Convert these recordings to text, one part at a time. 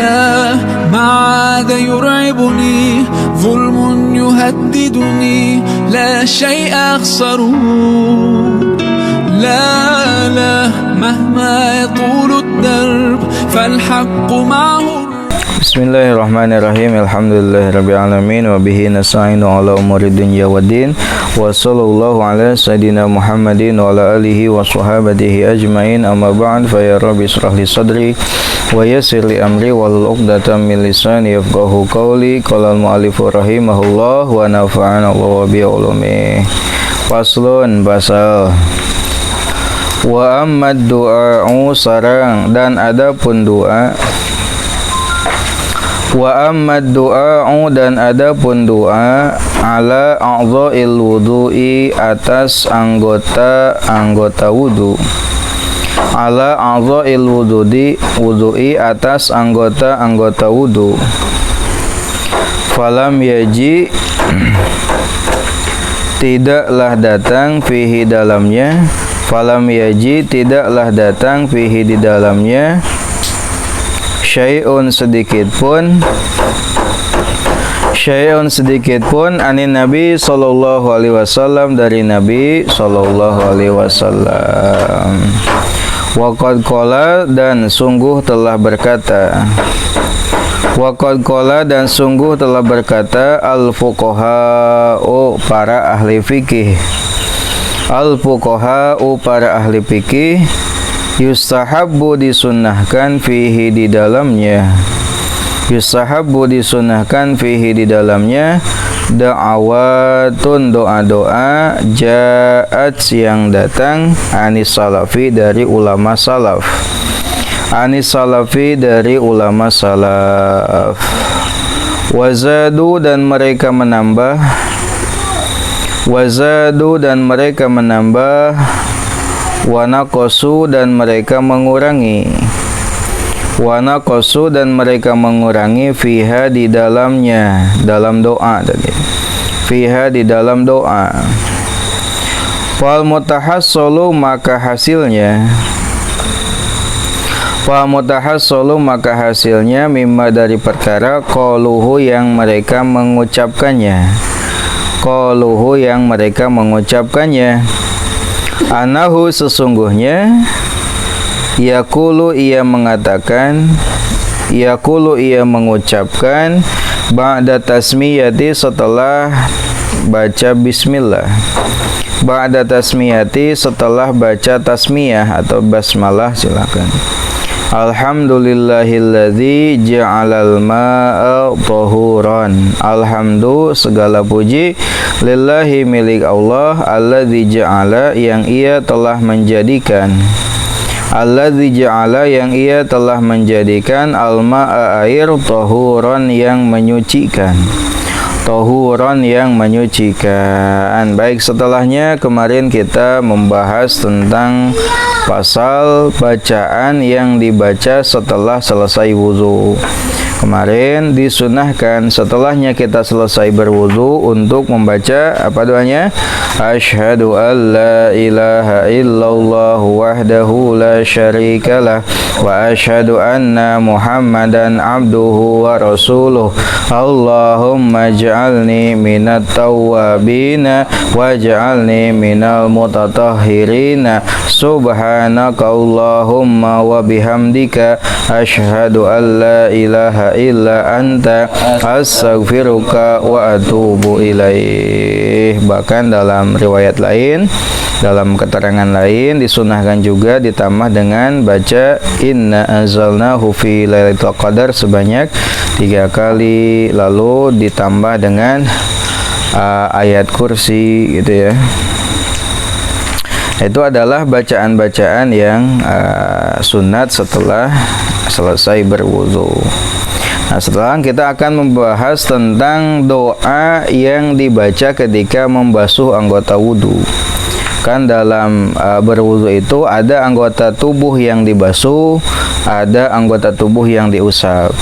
لا ما عاد يرعبني ظلم يهددني لا شيء أخسره لا مهما يطول الدرب فالحق معه. Bismillahirrahmanirrahim. Alhamdulillahirabbil alamin wa bihi nasta'inu ala umuri dunya waddin. Wa sallallahu ala sayidina Muhammadin wa ala alihi wa sahbihi ajmain. Amma ba'd, fa ya rabbi israh li sadri wa yassir li amri wahlul 'uqdatam min lisani yafqahu qawli. Qala al-mu'allif rahimahullah wa nafa'ana Allah bi ulumi. Faslun basal. Wa ammad du'a'u sarang dan adapun doa. Wa ammad du'a'u dan adapun doa ala a'dha'il wudu'i atas anggota wudu. Ala a'dha'il wudu'i atas anggota wudu. Falam yaji tidaklah datang fihi dalamnya. Falam yaji tidaklah datang fihi di dalamnya syai'un sedikit pun anin Nabi sallallahu alaihi wasallam dari Nabi sallallahu alaihi wasallam. Wa qad qala dan sungguh telah berkata. Wa qad qala dan sungguh telah berkata al fuqaha'u para ahli fikih. Al fuqaha'u para ahli fikih. Yustahabbu disunnahkan fihi di dalamnya. Yustahabbu disunnahkan fihi di dalamnya da'awatun doa-doa ja'at yang datang anis salafi dari ulama salaf. Anis salafi dari ulama salaf. Wazadu dan mereka menambah. Wazadu dan mereka menambah. Wa naqasu dan mereka mengurangi. Wa naqasu dan mereka mengurangi fiha di dalamnya, dalam doa tadi. Fiha di dalam doa. Fal mutahassulu maka hasilnya. Fal mutahassulu maka hasilnya mimma dari perkara qaluhu yang mereka mengucapkannya. Qaluhu yang mereka mengucapkannya. Anahu sesungguhnya yaqulu ia mengatakan, yaqulu ia mengucapkan ba'da tasmiyati setelah baca bismillah. Ba'da tasmiyati setelah baca tasmiyah atau basmalah silakan. Alhamdulillahilladzi ja'alal ma'a tahuran. Alhamdu segala puji lillahi milik Allah alladzi ja'ala yang ia telah menjadikan. Alladzi ja'ala yang ia telah menjadikan al-ma'a air tahuran yang menyucikan. Tahuran yang menyucikan. Baik, setelahnya kemarin kita membahas tentang pasal bacaan yang dibaca setelah selesai wudu. Kemarin disunahkan setelahnya kita selesai berwudu untuk membaca apa doanya? Asyhadu an la ilaha illallah wahdahu la syarikalah wa asyhadu anna Muhammadan abduhu wa rasuluh. Allahumma ij'alni minat tawwabina waj'alni minal mutatahhirina. Subhanaka Allahumma wa bihamdika asyhadu an la ilaha illa anta astaghfiruka wa atubu ilaih. Bahkan dalam riwayat lain, dalam keterangan lain disunahkan juga ditambah dengan baca inna anzalnahu fi lailatul qadar sebanyak 3 kali, lalu ditambah dengan ayat kursi gitu ya. Itu adalah bacaan-bacaan yang sunat setelah selesai berwudu. Nah, setelah kita akan membahas tentang doa yang dibaca ketika membasuh anggota wudu. Kan dalam berwudu itu ada anggota tubuh yang dibasuh, ada anggota tubuh yang diusap.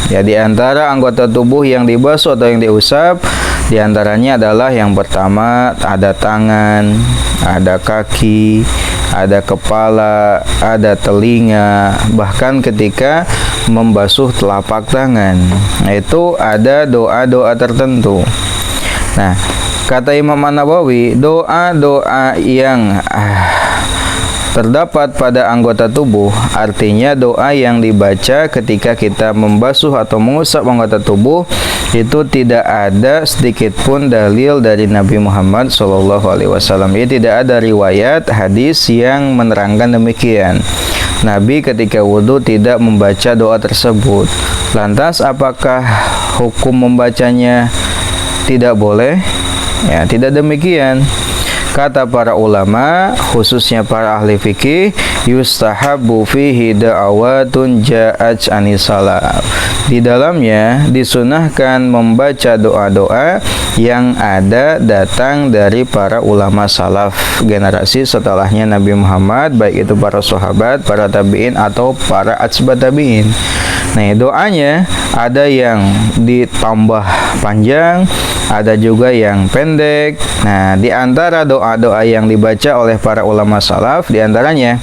Ya, di antara anggota tubuh yang dibasuh atau yang diusap, di antaranya adalah yang pertama ada tangan, ada kaki, ada kepala, ada telinga, bahkan ketika membasuh telapak tangan. Nah, itu ada doa-doa tertentu. Nah, kata Imam An-Nawawi, doa-doa yang terdapat pada anggota tubuh, artinya doa yang dibaca ketika kita membasuh atau mengusap anggota tubuh, itu tidak ada sedikit pun dalil dari Nabi Muhammad SAW. Ya, tidak ada riwayat hadis yang menerangkan demikian. Nabi ketika wudhu tidak membaca doa tersebut. Lantas apakah hukum membacanya tidak boleh? Ya, tidak demikian. Kata para ulama, khususnya para ahli fikih, yustahabbu fihi da'awatun ja'at anis salaf. Di dalamnya disunahkan membaca doa-doa yang ada datang dari para ulama salaf, generasi setelahnya Nabi Muhammad, baik itu para sahabat, para tabi'in atau para atba' tabi'in. Nah, doanya ada yang ditambah panjang, ada juga yang pendek. Nah, di antara doa-doa yang dibaca oleh para ulama salaf, di antaranya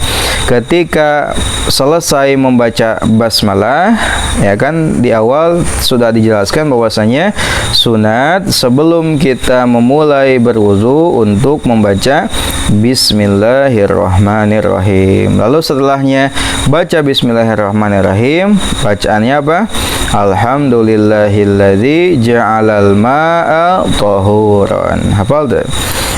ketika selesai membaca basmalah, ya kan, di awal sudah dijelaskan bahwasanya sunat sebelum kita memulai berwudu untuk membaca Bismillahirrahmanirrahim. Lalu setelahnya baca Bismillahirrahmanirrahim, bacaannya apa? Alhamdulillahilladzi ja'alal ma'a tahuran. Hafal tuh?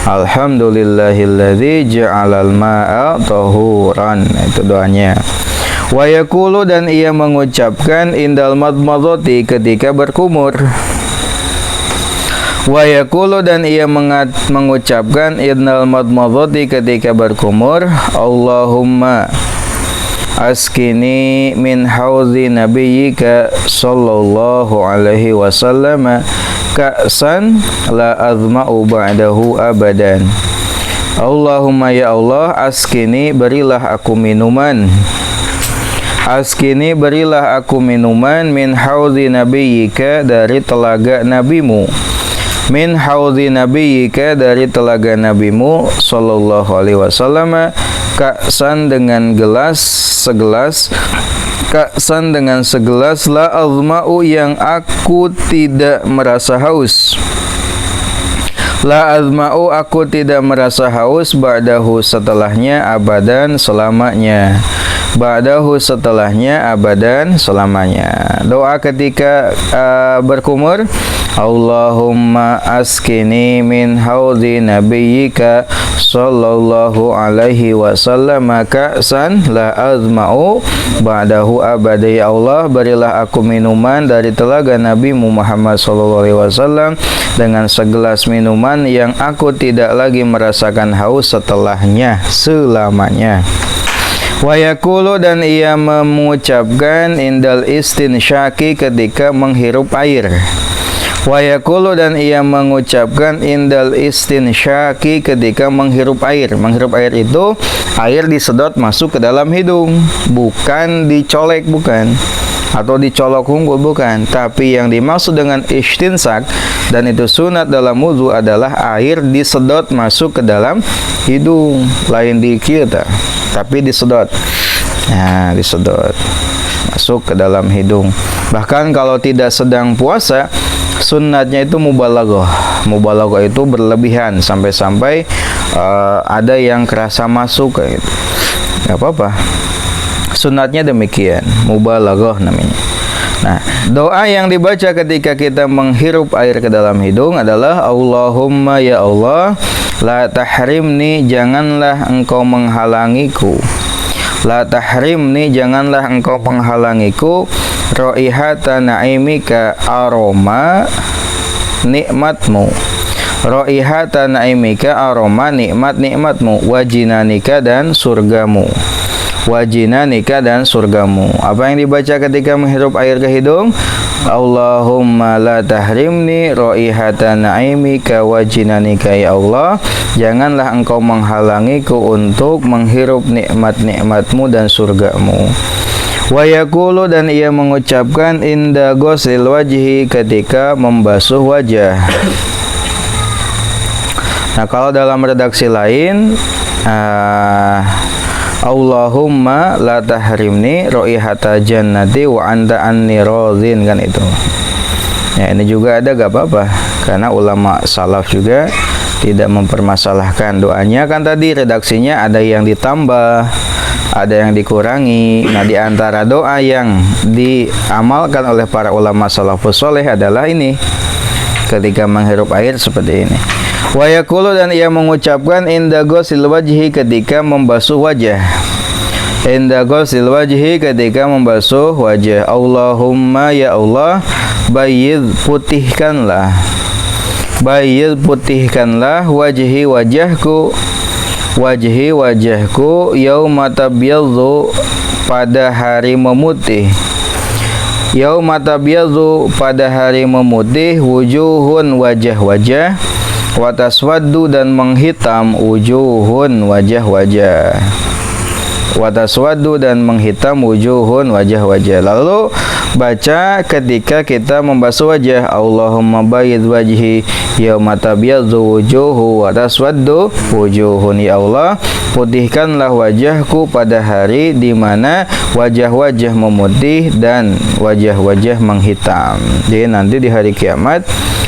Alhamdulillahilladzi ja'alal ma'a tahuran. Itu doanya. Wa yaqulu, dan ia mengucapkan indal madmadhati ketika berkumur. Wa yaqulu, dan ia mengucapkan indal madmadhati ketika berkumur, Allahumma askini min haudhi nabiyyika sallallahu alaihi wasallam ka'san la azma'u ba'dahu abadan. Allahumma, ya Allah, askini, berilah aku minuman. Askini, berilah aku minuman, min haudhi nabiyyika, dari telaga nabimu. Min haudhi nabiyyika, dari telaga nabimu sallallahu alaihi wasallam, ka'san, dengan gelas, segelas. Ka'san, dengan segelas, la azma'u, yang aku tidak merasa haus. La azma'u, aku tidak merasa haus, ba'dahu, setelahnya, abadan, selamanya. Ba'dahu, setelahnya, abadan, selamanya. Doa ketika berkumur, Allahumma askini min haudhi nabiyyika sallallahu alaihi wasallam ka'san la azma'u ba'dahu abada. Ya Allah, berilah aku minuman dari telaga Nabi Muhammad sallallahu alaihi wasallam dengan segelas minuman yang aku tidak lagi merasakan haus setelahnya, selamanya. Wa yaqulu, dan ia mengucapkan indal istinsyaki ketika menghirup air. Wa yaqulu, dan ia mengucapkan indal istinsyaki ketika menghirup air. Menghirup air itu air disedot masuk ke dalam hidung, bukan dicolek, bukan, atau dicolok hungkul, bukan. Tapi yang dimaksud dengan istinsak, dan itu sunat dalam wudu, adalah air disedot masuk ke dalam hidung, lain di kita, tapi disedot. Nah, disedot masuk ke dalam hidung. Bahkan kalau tidak sedang puasa, sunnatnya itu mubalaghah. Mubalaghah itu berlebihan sampai-sampai ada yang kerasa masuk kayak gitu. Gak apa-apa. Sunnatnya demikian, mubalaghah namanya. Nah, doa yang dibaca ketika kita menghirup air ke dalam hidung adalah Allahumma, ya Allah, la tahrimni, janganlah engkau menghalangiku. La tahrimni, janganlah engkau menghalangiku, raihata naimika, aroma nikmatmu. Raihata naimika, aroma nikmat-nikmatmu, wajinanika, dan surgamu. Wajinanika, dan surgamu. Apa yang dibaca ketika menghirup air ke hidung? Allahumma la tahrimni raihata naimika wajinanika, ya Allah, janganlah engkau menghalangiku untuk menghirup nikmat-nikmatmu dan surgamu. Wa yaqulu, dan ia mengucapkan inda ghuslil wajhi, ketika membasuh wajah. Nah, kalau dalam redaksi lain Allahumma la tahrimni raihata jannati wa anta anni radhin, kan itu. Ya, ini juga ada gak apa-apa, karena ulama salaf juga tidak mempermasalahkan doanya. Kan tadi redaksinya ada yang ditambah, ada yang dikurangi. Nah, di antara doa yang diamalkan oleh para ulama salafus soleh adalah ini, ketika menghirup air seperti ini. Wa yaqulu, dan ia mengucapkan inda ghusil wajhi, ketika membasuh wajah. Inda ghusil wajhi, ketika membasuh wajah. Allahumma, ya Allah, bayyid, putihkanlah, bayyid, putihkanlah wajhi, wajahku, wajhi, wajahku, yauma tabyaddu, pada hari memutih. Yauma tabyaddu, pada hari memutih, wujuhun, wajah-wajah, wa taswaddu, dan menghitam, wujuhun, wajah-wajah, wa taswaddu, dan menghitam, wujuhun, wajah-wajah. Lalu baca ketika kita membasuh wajah, Allahumma bayyid wajhi yauma tabyaddu wujuhu wa taswaddu wujuhun. Ya Allah, putihkanlah wajahku pada hari di mana wajah-wajah memutih dan wajah-wajah menghitam. Jadi nanti di hari kiamat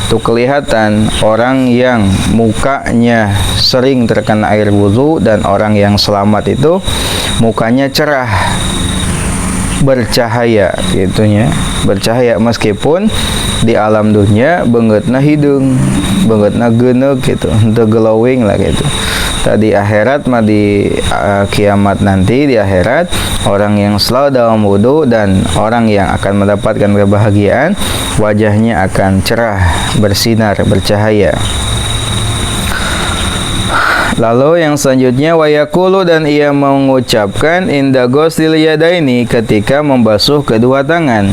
itu kelihatan orang yang mukanya sering terkena air wudu dan orang yang selamat itu mukanya cerah, bercahaya gitunya, bercahaya, meskipun di alam dunia beungeutna hidung, beungeutna geuneuh gitu, henteu glowing lah gitu. Tadi akhirat mah di kiamat nanti, di akhirat orang yang selalu dalam wudu dan orang yang akan mendapatkan kebahagiaan wajahnya akan cerah, bersinar, bercahaya. Lalu yang selanjutnya, wa yaqulu, dan ia mengucapkan inda ghuslil yadaini, ketika membasuh kedua tangan.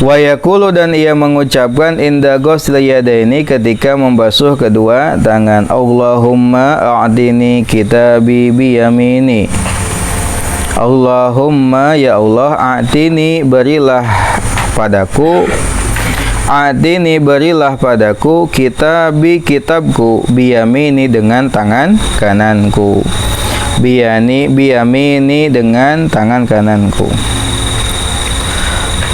Wa yaqulu, dan ia mengucapkan inda ghuslil yadaini, ketika membasuh kedua tangan. Allahumma a'tini kitabi biyamini. Allahumma, ya Allah, a'tini, berilah padaku, a'tini, berilah padaku, kitabi, kitabku, biyamini, dengan tangan kananku, biyamini, dengan tangan kananku.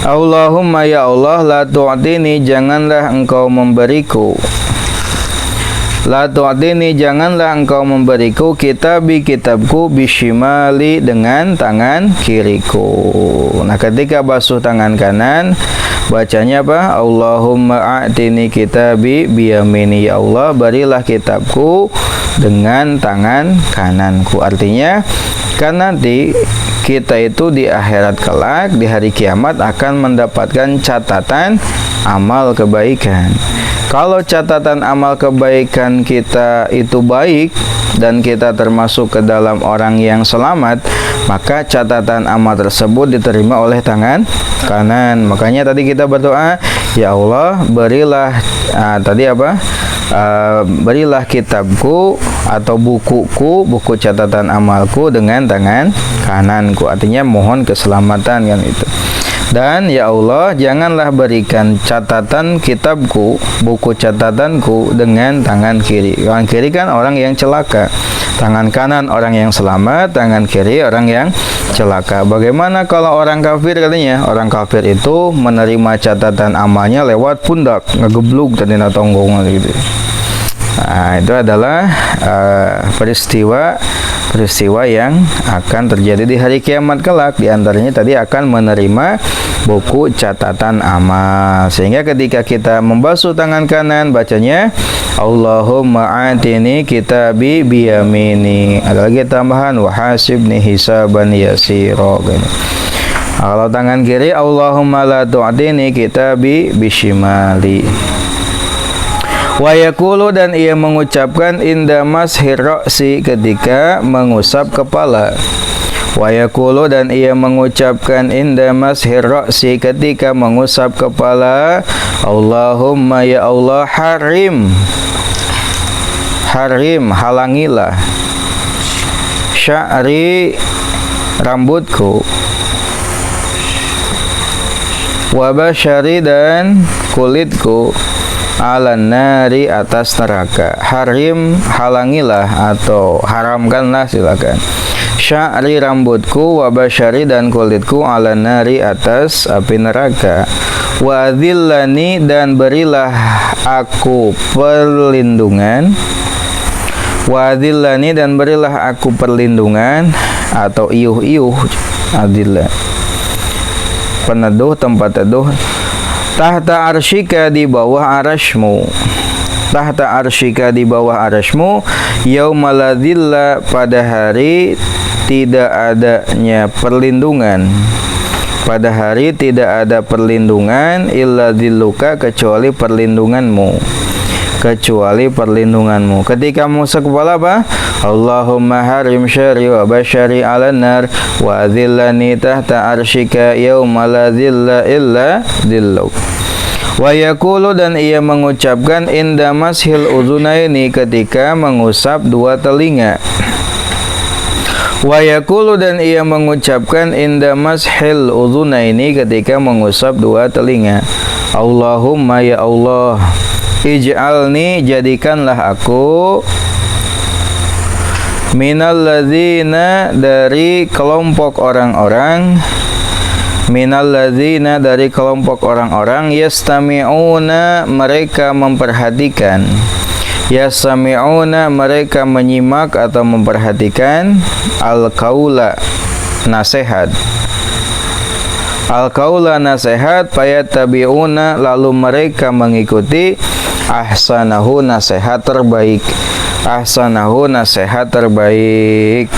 Allahumma, ya Allah, la tu'tini, janganlah engkau memberiku, la tu'tini, janganlah engkau memberiku, kitabi, kitabku, bishimali, dengan tangan kiriku. Nah, ketika basuh tangan kanan bacanya apa? Allahumma a'tini kitabi biyamini, ya Allah, berilah kitabku dengan tangan kananku. Artinya kan nanti kita itu di akhirat kelak, di hari kiamat akan mendapatkan catatan amal kebaikan. Kalau catatan amal kebaikan kita itu baik dan kita termasuk ke dalam orang yang selamat, maka catatan amal tersebut diterima oleh tangan kanan. Makanya tadi kita berdoa, ya Allah, berilah tadi apa? Berilah kitabku atau bukuku, buku catatan amalku dengan tangan kananku. Artinya mohon keselamatan, kan itu. Dan ya Allah, janganlah berikan catatan kitabku, buku catatanku, dengan tangan kiri. Tangan kiri kan orang yang celaka, tangan kanan orang yang selamat, tangan kiri orang yang celaka. Bagaimana kalau orang kafir? Katanya orang kafir itu menerima catatan amalnya lewat pundak, ngegebluk tadi tonggong gitu. Nah, itu adalah peristiwa yang akan terjadi di hari kiamat kelak. Di antaranya tadi akan menerima buku catatan amal. Sehingga ketika kita membasuh tangan kanan bacanya Allahumma atini kitabi biyamini. Ada lagi tambahan wahasibni hisaban yasira. Kalau tangan kiri Allahumma la tu'tini kitabi bishimali. Wa yaqulu, dan ia mengucapkan inda mashir ra'si, ketika mengusap kepala. Wa yaqulu, dan ia mengucapkan inda mashir ra'si, ketika mengusap kepala. Allahumma, ya Allah, harim, halangilah, sya'ri, rambutku, wa basyari, dan kulitku, 'alan nari atas neraka. Harim halangilah atau haramkanlah silakan. Sya'ri rambutku wa basyari dan kulitku 'alan nari atas api neraka. Wa dzillani dan berilah aku perlindungan. Wa dzillani dan berilah aku perlindungan atau iuh-iuh adillah. Peneduh tempat teduh. Tahta arsyika di bawah arasmu. Tahta arsyika di bawah arasmu. Yaumaladzilla pada hari tidak adanya perlindungan. Pada hari tidak ada perlindungan illa dzilluka kecuali perlindunganmu. Kecuali perlindunganmu. Ketika mengusap kepala apa? Allahumma harim syari wa basyari 'alan nar wa dzillani tahta arsyika yauma la dzilla illa dzilluk. Wa yaqulu dan ia mengucapkan inda mashil uzunaini ketika mengusap dua telinga. Wa yaqulu dan ia mengucapkan inda mashil uzunaini ketika mengusap dua telinga. Allahumma ya Allah, ij'alni jadikanlah aku minal ladzina dari kelompok orang-orang yastami'una mereka memperhatikan, yastami'una mereka menyimak atau memperhatikan al-qaula nasihat, al-qaula nasihat, fayattabi'una lalu mereka mengikuti ahsanahu nasihat terbaik, ahsanahu nasihat terbaik.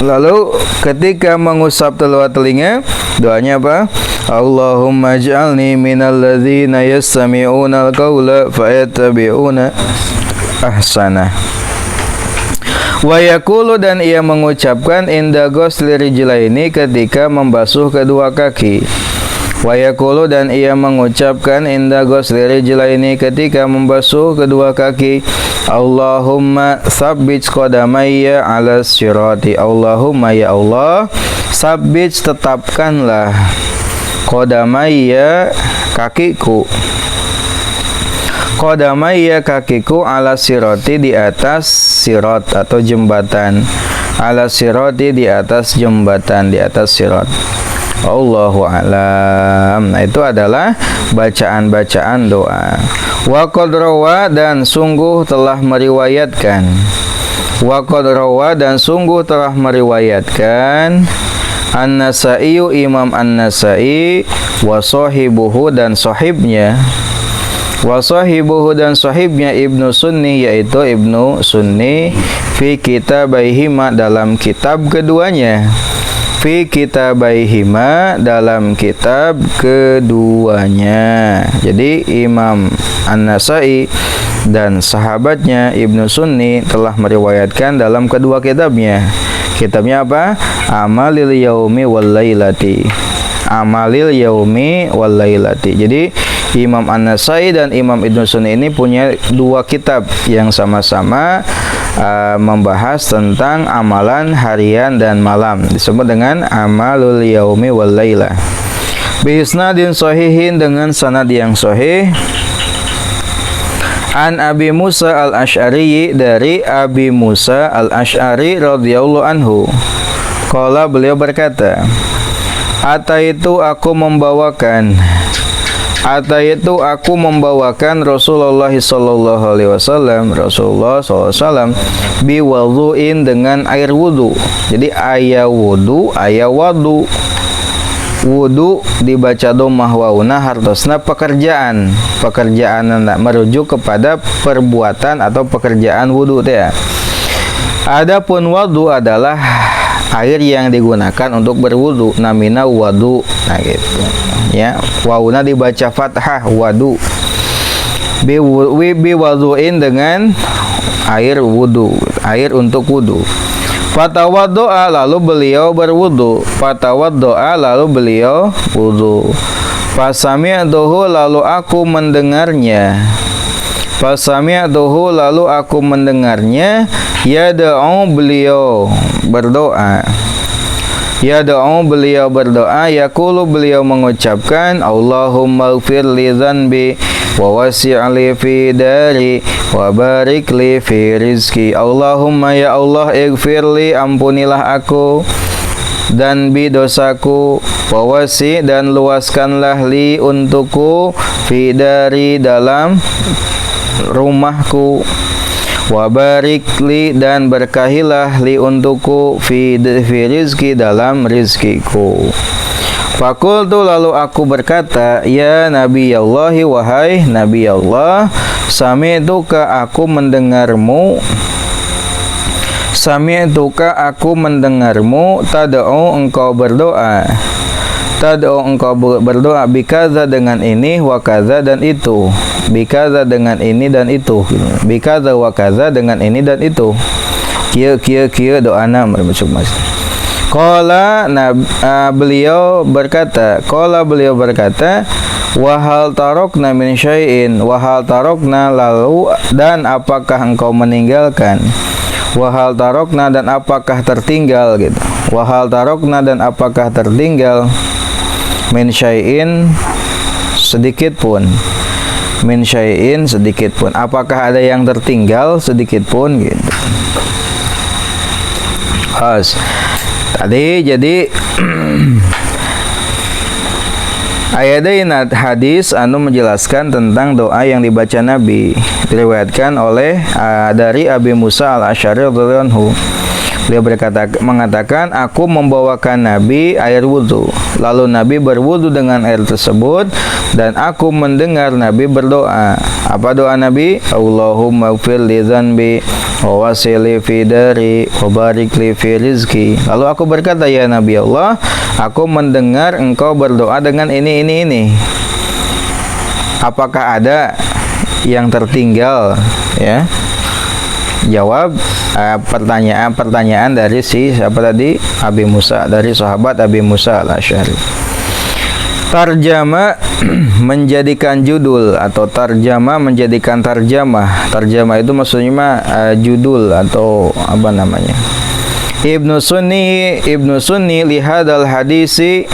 Lalu ketika mengusap kedua telinga, doanya apa? Allahumma ij'alni minal ladzina yastami'una al-qaula fayattabi'una ahsanah. Wa yaqulu dan ia mengucapkan inda ghusli rijlaini ketika membasuh kedua kaki. Wa yaqulu dan ia mengucapkan inda ghusli rijlaini ketika membasuh kedua kaki. Allahumma tsabbit qadamayya 'ala sirati. Allahumma ya Allah, tsabbit tetapkanlah qadamayya kakiku. Qadamayya kakiku 'ala sirati di atas sirat atau jembatan. 'Ala sirati di atas jembatan, di atas sirat. Allahu a'lam. Nah, itu adalah bacaan-bacaan doa. Wa qad rawa dan sungguh telah meriwayatkan. Wa qad rawa dan sungguh telah meriwayatkan An-Nasa'i Imam An-Nasa'i wa sahibuhu dan sahibnya. Wa sahibuhu dan sahibnya Ibnu Sunni yaitu Ibnu Sunni fi kitabaihima dalam kitab keduanya. Fi kitabaihima dalam kitab keduanya. Jadi Imam An-Nasa'i dan sahabatnya Ibnu Sunni telah meriwayatkan dalam kedua kitabnya. Kitabnya apa? Amalil Yaumi wal Lailati. Amalil Yaumi wal Lailati. Jadi Imam An-Nasa'i dan Imam Ibnu Sunni ini punya dua kitab yang sama-sama membahas tentang amalan harian dan malam, disebut dengan Amalul Yaumi wal Laila. Bi isnadin sahihin dengan sanad yang sahih. An Abi Musa al-Asy'ari dari Abi Musa al-Asy'ari radhiyallahu anhu. Qala beliau berkata, Ataitu aku membawakan Rasulullah sallallahu alaihi wasallam, Rasulullah sallallahu alaihi wasallam biwudhu'in dengan air wudu. Jadi aya wudu, aya wadu. Wudu dibaca dhammah wauna hartosna pekerjaan merujuk kepada perbuatan atau pekerjaan wudu teh. Adapun wadu adalah air yang digunakan untuk berwudu, namina wadu. Nah gitu. Ya, wauna dibaca fathah wadu. Bi wadu'in dengan air wudu, air untuk wudu. Fatawaddo'a lalu beliau berwudu. Fatawaddo'a lalu beliau wudu. Fasami'tuhu lalu aku mendengarnya. Fasami'tuhu lalu aku mendengarnya. Yada'u beliau berdoa. Yad'u beliau berdoa, yaqulu beliau mengucapkan, Allahumma ighfir li dzanbi wa wasi' li fi dari wa barik li fi rizki. Allahumma ya Allah, ighfir li, ampunilah aku dan bi dosaku, wawasi dan luaskanlah li untukku, fi dari dalam rumahku, wabarik li dan berkahilah li untukku, fi rizki dalam rizkiku. Fakultu lalu aku berkata, ya Nabi Allah, wahai Nabi Allah, sami'tuka aku mendengarmu, sami'tuka aku mendengarmu, tad'u engkau berdoa, tad'u engkau berdoa, bikaza dengan ini, wa kaza dan itu, bikaza dengan ini dan itu, bikaza wa kaza dengan ini dan itu, kia doana macam mas. Beliau berkata, wahal tarokna min syai'in, wahal tarokna lalu dan apakah engkau meninggalkan, wahal tarokna dan apakah tertinggal gitu, wahal tarokna dan apakah tertinggal, min syai'in sedikit pun, min syai'in sedikit pun, apakah ada yang tertinggal sedikit pun gitu. Tadi jadi ayat hadis anu menjelaskan tentang doa yang dibaca Nabi, diriwayatkan oleh dari Abi Musa al-Asy'ari radhiyallahu anhu. Beliau mengatakan, aku membawakan Nabi air wudhu, lalu Nabi berwudhu dengan air tersebut, dan aku mendengar Nabi berdoa. Apa doa Nabi? Allahumma ighfir li dzanbi wa wasi' li fi dari wa barik li fi rizki. Lalu aku berkata, ya Nabi Allah, aku mendengar engkau berdoa dengan ini. Apakah ada yang tertinggal? Ya. Jawab pertanyaan dari siapa tadi? Abi Musa, dari sahabat Abi Musa al-Asy'ari. Tarjama menjadikan judul, atau tarjama menjadikan tarjamah. Tarjamah itu maksudnya judul atau apa namanya. Ibnu Sunni lihadal hadisi,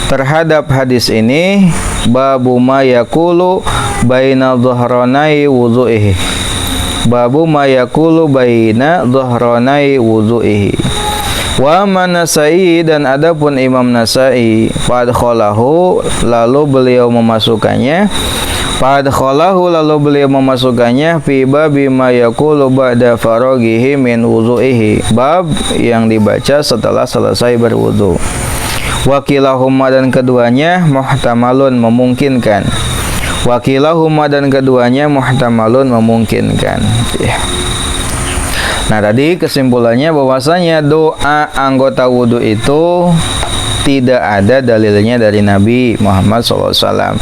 terhadap hadis ini, babu ma yaqulu baina dhahranai wudu'ihi, babu ma yaqulu baina dhahranai wudu'ihi. Wa Nasai, dan adapun Imam Nasai, fadkhalahu lalu beliau memasukkannya, fadkhalahu lalu beliau memasukkannya, fi babi ma yaqulu ba'da faraghihi min wudu'ihi, bab yang dibaca setelah selesai berwudu. Wakilahuma, dan keduanya muhtamalun memungkinkan, wakilahuma dan keduanya muhtamalun memungkinkan. Nah, tadi kesimpulannya bahwasanya doa anggota wudhu itu tidak ada dalilnya dari Nabi Muhammad SAW.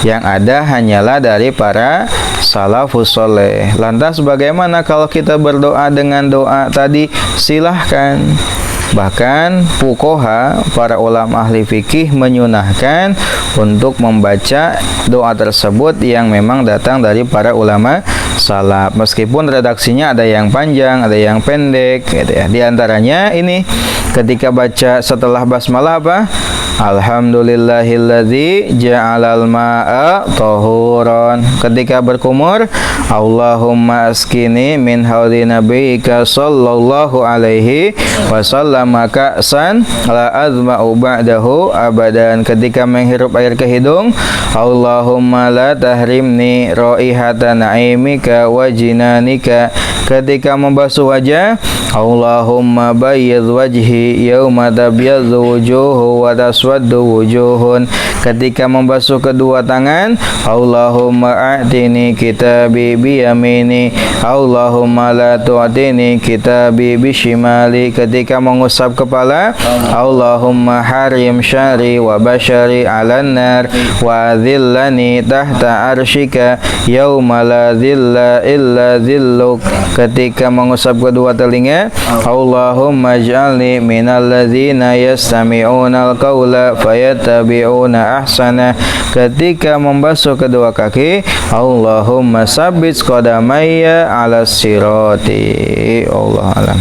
Yang ada hanyalah dari para salafus soleh. Lantas bagaimana kalau kita berdoa dengan doa tadi? Silahkan. Bahkan fuqaha, para ulama ahli fikih, menyunahkan untuk membaca doa tersebut yang memang datang dari para ulama salaf, meskipun redaksinya ada yang panjang, ada yang pendek gitu ya. Di antaranya ini, ketika baca setelah basmalah apa? Alhamdulillahilladzi ja'alal ma'a tahuran. Ketika berkumur, Allahumma askini min haudi nabiyyika sallallahu alaihi wasallam ka'san la azma'u ba'dahu abadan. Ketika menghirup air ke hidung, Allahumma la tahrimni raihata na'imika wa jinanika. Ketika membasuh wajah, Allahumma bayyidh wajhi yauma tabyaddu wujuhu wa taswaddu wujuhun. Ketika membasuh kedua tangan, Allahumma a'tini kitabi biyamini, Allahumma la tu'tini kitabi bishimali. Ketika mengusap kepala, Allahumma harim syari wa bashari 'alan nar wa dhillani tahta arsyika yauma la dhilla illa dhilluk. Ketika mengusap kedua telinga, Allahumma ij'alni minal ladzina yastami'una al-qawla fayattabi'una ahsana. Ketika membasuh kedua kaki, Allahumma sabbit qadamayya 'alas sirati. Allah alam.